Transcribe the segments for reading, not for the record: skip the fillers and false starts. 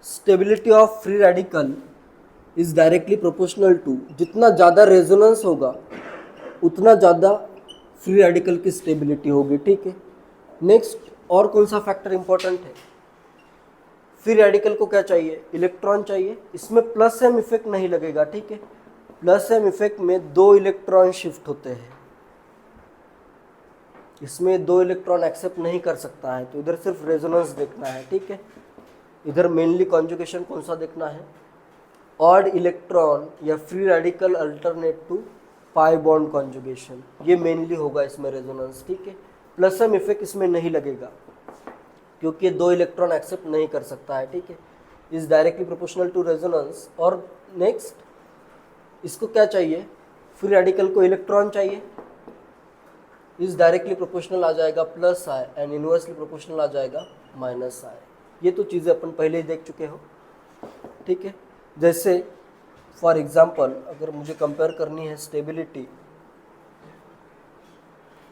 Stability of free radical is directly proportional to, जितना ज़्यादा resonance होगा उतना ज़्यादा फ्री रेडिकल की स्टेबिलिटी होगी। ठीक है, नेक्स्ट और कौन सा फैक्टर इंपॉर्टेंट है? फ्री रेडिकल को क्या चाहिए? इलेक्ट्रॉन चाहिए। इसमें प्लस एम इफेक्ट नहीं लगेगा। ठीक है, प्लस एम इफेक्ट में 2 इलेक्ट्रॉन शिफ्ट होते हैं, इसमें 2 इलेक्ट्रॉन एक्सेप्ट नहीं कर सकता है, तो इधर सिर्फ रेजोनेंस देखना है। ठीक है, इधर मेनली कॉन्जुगेशन कौन सा देखना है? ऑड इलेक्ट्रॉन या free radical alternate to pi bond conjugation, ये मेनली होगा इसमें रेजोनेंस। ठीक है, प्लस एम इफेक्ट इसमें नहीं लगेगा क्योंकि 2 इलेक्ट्रॉन एक्सेप्ट नहीं कर सकता है। ठीक है, is directly proportional to resonance. और नेक्स्ट इसको क्या चाहिए? फ्री रेडिकल को इलेक्ट्रॉन चाहिए, इज डायरेक्टली प्रोपोर्शनल आ जाएगा plus I and inversely proportional आ जाएगा माइनस आई। ये तो चीज़ें अपन पहले ही देख चुके हो। ठीक है, जैसे फॉर एग्जांपल अगर मुझे कंपेयर करनी है स्टेबिलिटी,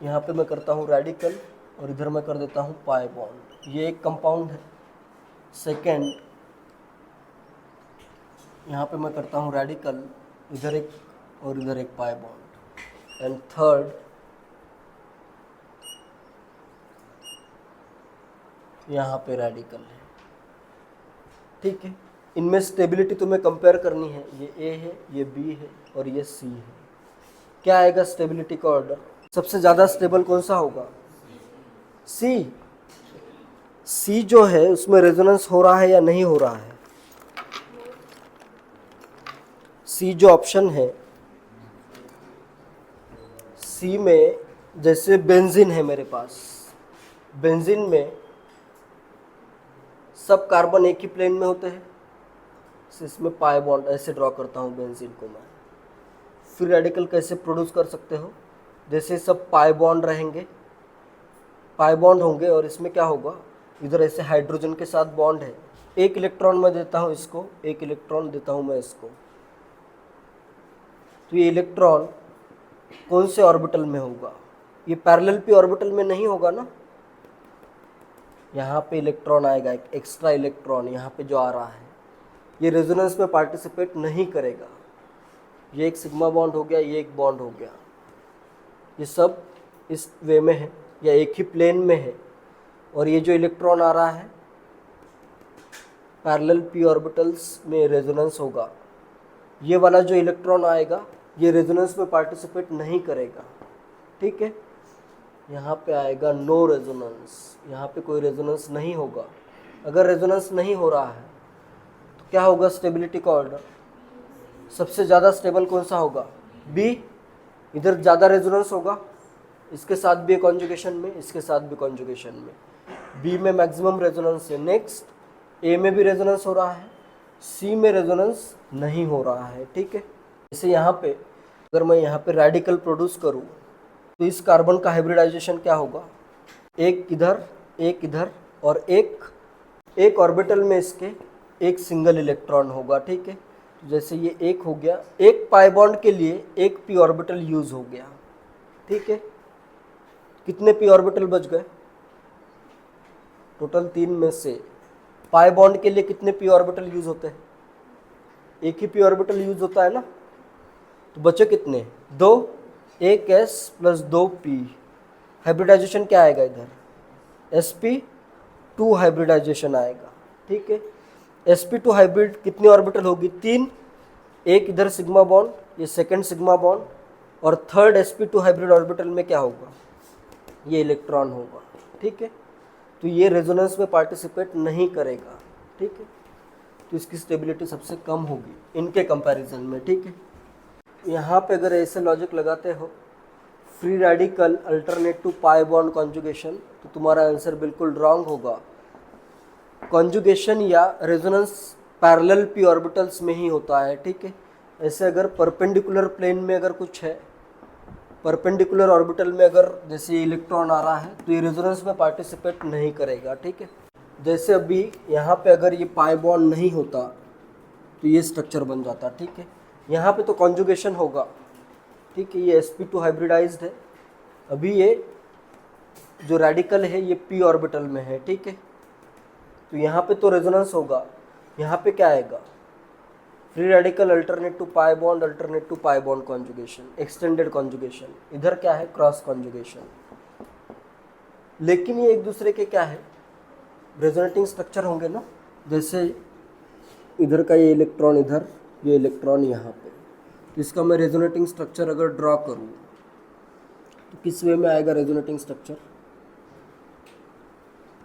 यहाँ पे मैं करता हूँ रेडिकल और इधर मैं कर देता हूँ पाई बॉन्ड, ये एक कंपाउंड है। सेकेंड, यहाँ पे मैं करता हूँ रेडिकल, इधर एक और इधर एक पाई बॉन्ड। एंड थर्ड, यहाँ पे रेडिकल है। ठीक है, इनमें स्टेबिलिटी तुम्हें कंपेयर करनी है, ये ए है, ये बी है और ये सी है। क्या आएगा स्टेबिलिटी का ऑर्डर? सबसे ज़्यादा स्टेबल कौन सा होगा? सी। सी जो है उसमें रेजोनेंस हो रहा है या नहीं हो रहा है? सी जो ऑप्शन है, सी में जैसे बेंजीन है मेरे पास, बेंजीन में सब कार्बन एक ही प्लेन में होते हैं, इसमें पाई बॉन्ड ऐसे ड्रॉ करता हूँ बेंजीन को मैं। फ्री रेडिकल कैसे प्रोड्यूस कर सकते हो? जैसे सब पाई बॉन्ड रहेंगे, पाई बॉन्ड होंगे और इसमें क्या होगा, इधर ऐसे हाइड्रोजन के साथ बॉन्ड है, एक इलेक्ट्रॉन मैं देता हूँ इसको, एक इलेक्ट्रॉन देता हूँ मैं इसको, तो ये इलेक्ट्रॉन कौन से ऑर्बिटल में होगा? ये पैरेलल पी ऑर्बिटल में नहीं होगा ना, यहाँ पे इलेक्ट्रॉन आएगा, एक एक्स्ट्रा इलेक्ट्रॉन यहाँ पे जो आ रहा है, ये रेजोनेंस में पार्टिसिपेट नहीं करेगा। ये एक सिग्मा बॉन्ड हो गया, ये एक बॉन्ड हो गया, ये सब इस वे में है या एक ही प्लेन में है। और ये जो इलेक्ट्रॉन आ रहा है पैरेलल पी ऑर्बिटल्स में रेजोनेंस होगा, ये वाला जो इलेक्ट्रॉन आएगा ये रेजोनेंस में पार्टिसिपेट नहीं करेगा। ठीक है, यहाँ पे आएगा नो रेजोनेंस, यहाँ पे कोई रेजोनेंस नहीं होगा। अगर रेजोनेंस नहीं हो रहा है तो क्या होगा स्टेबिलिटी का ऑर्डर? सबसे ज़्यादा स्टेबल कौन सा होगा? बी। इधर ज़्यादा रेजोनेंस होगा, इसके साथ भी कॉन्जुगेशन में, इसके साथ भी कॉन्जुगेशन में, बी में मैक्सिमम रेजोनेंस है। नेक्स्ट, ए में भी रेजोनेंस हो रहा है, सी में रेजोनेंस नहीं हो रहा है। ठीक है, जैसे यहाँ पे अगर मैं यहाँ पे रेडिकल प्रोड्यूस करूँ तो इस कार्बन का हाइब्रिडाइजेशन क्या होगा? एक इधर और एक ऑर्बिटल में इसके एक सिंगल इलेक्ट्रॉन होगा। ठीक है, तो जैसे ये एक हो गया, एक पाई बॉन्ड के लिए एक पी ऑर्बिटल यूज हो गया। ठीक है, कितने पी ऑर्बिटल बच गए? टोटल 3 में से पाई बॉन्ड के लिए कितने पी ऑर्बिटल यूज होते हैं? एक ही पी ऑर्बिटल यूज होता है ना, तो बचे कितने? 2, एक s प्लस 2 p। हाइब्रिडाइजेशन क्या आएगा इधर? sp2 हाइब्रिडाइजेशन आएगा। ठीक है, sp2 हाइब्रिड कितनी ऑर्बिटल होगी? 3, एक इधर सिग्मा बॉन्ड, ये सेकंड सिग्मा बॉन्ड, और थर्ड sp2 हाइब्रिड ऑर्बिटल में क्या होगा? ये इलेक्ट्रॉन होगा। ठीक है, तो ये रेजोनेंस में पार्टिसिपेट नहीं करेगा। ठीक है, तो इसकी स्टेबिलिटी सबसे कम होगी इनके कंपैरिजन में। ठीक है, यहाँ पे अगर ऐसे लॉजिक लगाते हो free radical alternate to pi bond conjugation, तो तुम्हारा आंसर बिल्कुल रॉन्ग होगा। कॉन्जुगेशन या रेजोनेंस पैरेलल पी ऑर्बिटल्स में ही होता है। ठीक है, ऐसे अगर परपेंडिकुलर प्लेन में अगर कुछ है, परपेंडिकुलर ऑर्बिटल में अगर जैसे इलेक्ट्रॉन आ रहा है तो ये रेजोनेंस में पार्टिसिपेट नहीं करेगा। ठीक है, जैसे अभी यहाँ पे अगर ये पाई बॉन्ड नहीं होता तो ये स्ट्रक्चर बन जाता। ठीक है, यहाँ पे तो कॉन्जुगेशन होगा। ठीक है, ये sp2 हाइब्रिडाइज्ड है, अभी ये जो रेडिकल है ये p ऑर्बिटल में है। ठीक है, तो यहाँ पे तो रेजोनेंस होगा, यहाँ पे क्या आएगा, free radical alternate to pi bond, alternate to pi bond conjugation, extended conjugation, इधर क्या है क्रॉस कॉन्जुगेशन। लेकिन ये एक दूसरे के क्या है, रेजोनेटिंग स्ट्रक्चर होंगे ना। जैसे इधर का ये इलेक्ट्रॉन इधर, ये इलेक्ट्रॉन यहाँ पे, तो इसका मैं रेजोनेटिंग स्ट्रक्चर अगर ड्रॉ करूँ तो किस वे में आएगा रेजोनेटिंग स्ट्रक्चर,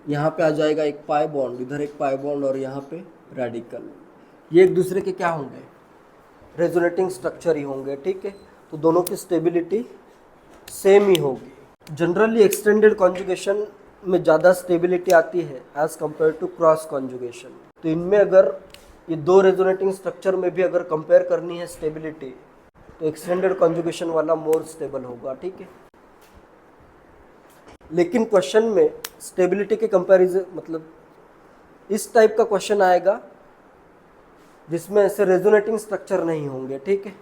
यहाँ पे आ जाएगा एक पाई बॉन्ड, इधर एक पाई बॉन्ड और यहाँ पे रेडिकल। ये एक दूसरे के क्या होंगे, रेजोनेटिंग स्ट्रक्चर ही होंगे, ठीक है। तो दोनों की स्टेबिलिटी सेम ही होगी। जनरली एक्सटेंडेड कॉन्जुगेशन में ज़्यादा स्टेबिलिटी आती है as compare to cross conjugation. तो इनमें अगर ये दो रेजोनेटिंग स्ट्रक्चर में भी अगर कंपेयर करनी है स्टेबिलिटी, तो एक्सटेंडेड कॉन्जुगेशन वाला मोर स्टेबल होगा, ठीक है। लेकिन क्वेश्चन में स्टेबिलिटी के कंपैरिजन, मतलब इस टाइप का क्वेश्चन आएगा जिसमें ऐसे रेजोनेटिंग स्ट्रक्चर नहीं होंगे, ठीक है।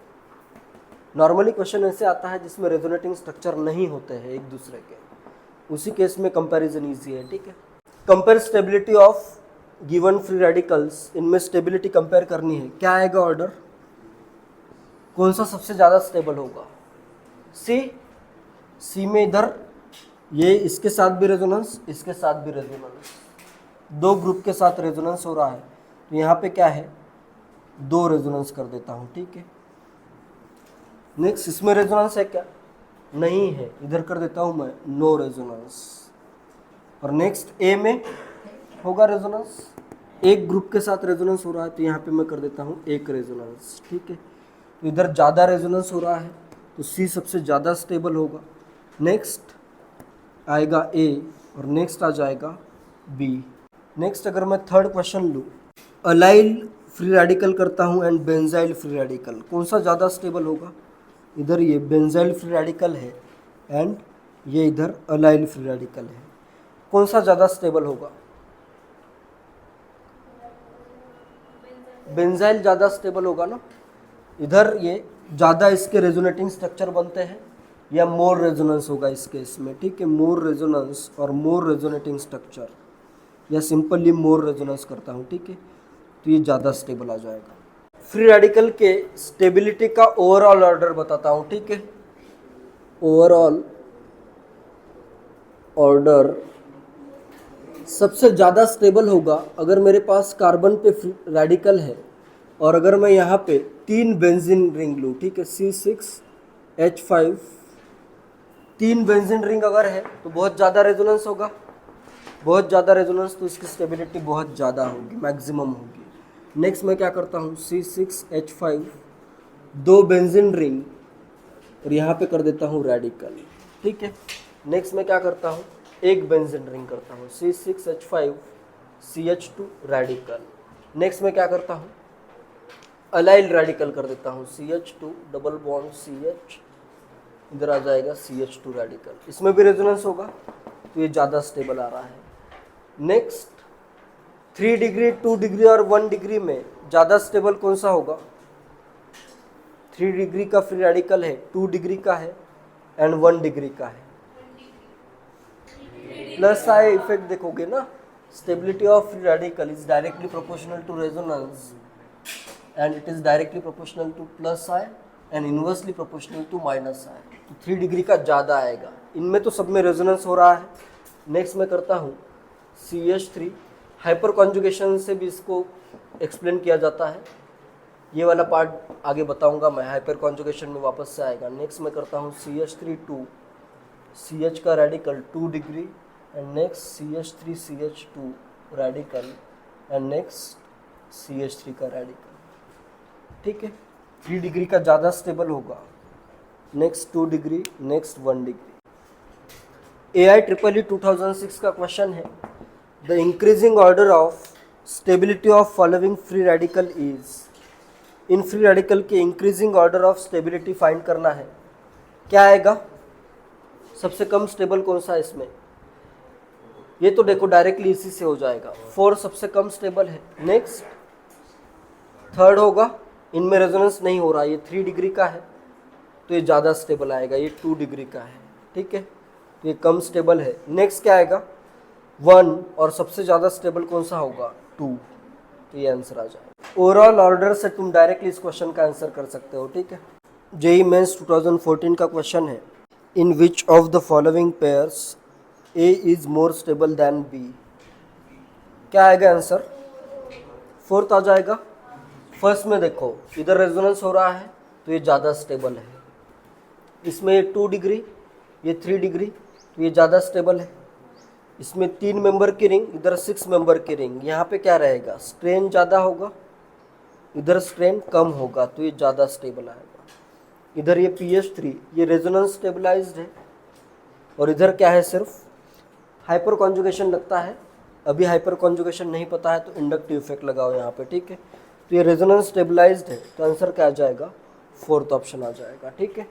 नॉर्मली क्वेश्चन ऐसे आता है जिसमें रेजोनेटिंग स्ट्रक्चर नहीं होते हैं एक दूसरे के, उसी केस में कंपैरिजन इजी है, ठीक है। Compare stability of given free radicals, इनमें स्टेबिलिटी कंपेयर करनी है, क्या आएगा ऑर्डर, कौन सा सबसे ज़्यादा स्टेबल होगा, सी में इधर ये इसके साथ भी रेजोनेंस, इसके साथ भी रेजोनेंस, दो ग्रुप के साथ रेजोनेंस हो रहा है, तो यहाँ पे क्या है, दो रेजोनेंस कर देता हूँ, ठीक है। नेक्स्ट इसमें रेजोनेंस है क्या, नहीं है, इधर कर देता हूँ मैं नो रेजोनेंस। और नेक्स्ट ए में होगा रेजोनेंस, एक ग्रुप के साथ रेजोनेंस हो रहा है, तो यहाँ पे मैं कर देता हूँ एक रेजोनेंस, ठीक है। तो इधर ज़्यादा रेजोनेंस हो रहा है तो सी सबसे ज़्यादा स्टेबल होगा। नेक्स्ट आएगा ए और नेक्स्ट आ जाएगा बी। नेक्स्ट अगर मैं थर्ड क्वेश्चन लूँ, अलाइल फ्री रेडिकल करता हूँ एंड बेंजाइल फ्री रेडिकल, कौन सा ज़्यादा स्टेबल होगा, इधर ये बेंजाइल फ्री रेडिकल है एंड ये इधर अलाइल फ्री रेडिकल है, कौन सा ज़्यादा स्टेबल होगा, बेंजाइल ज़्यादा स्टेबल होगा ना। इधर ये ज़्यादा इसके रेजोनेटिंग स्ट्रक्चर बनते हैं या मोर रेजोनेंस होगा इस केस में, ठीक है। मोर रेजोनेंस और मोर रेजोनेटिंग स्ट्रक्चर, या सिंपली मोर रेजोनेंस करता हूँ, ठीक है, तो ये ज़्यादा स्टेबल आ जाएगा। फ्री रेडिकल के स्टेबिलिटी का ओवरऑल ऑर्डर बताता हूँ, ठीक है। ओवरऑल ऑर्डर सबसे ज़्यादा स्टेबल होगा अगर मेरे पास कार्बन पे रेडिकल है और अगर मैं यहाँ पे 3 बेंजीन रिंग लूँ, ठीक है, C6H5, 3 बेंजीन रिंग अगर है तो बहुत ज़्यादा रेजोनेंस होगा, बहुत ज़्यादा रेजोनेंस, तो इसकी स्टेबिलिटी बहुत ज़्यादा होगी, मैक्सिमम होगी। नेक्स्ट मैं क्या करता हूँ, C6H5, 2 बेंजीन रिंग और यहाँ पे कर देता हूँ रेडिकल, ठीक है। नेक्स्ट मैं क्या करता हूँ, एक बेंजीन रिंग करता हूँ, C6H5 CH2 रेडिकल। नेक्स्ट मैं क्या करता हूँ, अलाइल रेडिकल कर देता हूँ, CH2 डबल बॉन्ड CH, इधर आ जाएगा CH2 रेडिकल, इसमें भी रेजोनेंस होगा तो ये ज़्यादा स्टेबल आ रहा है। नेक्स्ट 3 डिग्री, 2 डिग्री और 1 डिग्री में ज़्यादा स्टेबल कौन सा होगा, 3 डिग्री का फ्री रेडिकल है, 2 डिग्री का है एंड 1 डिग्री का है। प्लस आई इफेक्ट देखोगे ना, stability of free radical is directly proportional to resonance and it is directly proportional to plus I and inversely proportional to minus I. तो 3 degree का ज़्यादा आएगा, इनमें तो सब में रेजोनेंस हो रहा है। नेक्स्ट मैं करता हूँ CH3, हाइपर कॉन्जुगेशन से भी इसको एक्सप्लेन किया जाता है, ये वाला पार्ट आगे बताऊंगा मैं, हाइपर कॉन्जुगेशन में वापस से आएगा। नेक्स्ट मैं करता हूँ CH3 CH का radical 2 degree and next CH3 CH2 radical and next CH3 का रेडिकल, ठीक है। 3 डिग्री का ज़्यादा स्टेबल होगा, next 2 degree, next 1 degree. AI-EEE 2006 का क्वेश्चन है, the increasing order of stability of following free radical is, इन फ्री रेडिकल के increasing order of stability find करना है, क्या आएगा, सबसे कम स्टेबल कौन सा है इसमें, ये तो देखो डायरेक्टली इसी से हो जाएगा, 4 सबसे कम स्टेबल है। नेक्स्ट थर्ड होगा, इनमें रेजोनेंस नहीं हो रहा, ये 3 डिग्री का है तो ये ज़्यादा स्टेबल आएगा, ये 2 डिग्री का है, ठीक है, तो ये कम स्टेबल है। नेक्स्ट क्या आएगा, 1, और सबसे ज़्यादा स्टेबल कौन सा होगा, 2, तो ये आंसर आ जाएगा। ओवरऑल ऑर्डर से तुम डायरेक्टली इस क्वेश्चन का आंसर कर सकते हो, ठीक है। जेई मेंस 2014 का क्वेश्चन है, in which of the following pairs A is more stable than B. क्या आएगा आंसर? फोर्थ आ जाएगा। फर्स्ट में देखो इधर रेजोनेंस हो रहा है तो ये ज़्यादा स्टेबल है, इसमें ये 2 डिग्री, ये 3 डिग्री, तो ये ज़्यादा स्टेबल है। इसमें 3 मेंबर की रिंग, इधर 6 मेंबर की रिंग, यहाँ पे क्या रहेगा? स्ट्रेन ज़्यादा होगा, इधर स्ट्रेन कम होगा, तो ये ज़्यादा स्टेबल आएगा। इधर ये PH3, ये रेजोनेंस स्टेबलाइज्ड है, और इधर क्या है? सिर्फ हाइपर कॉन्जुगेशन लगता है। अभी हाइपर कॉन्जुगेशन नहीं पता है तो इंडक्टिव इफेक्ट लगाओ यहाँ पे, ठीक है। तो ये रेजोनेंस स्टेबलाइज्ड है, तो आंसर क्या आ जाएगा? फोर्थ ऑप्शन आ जाएगा, ठीक है।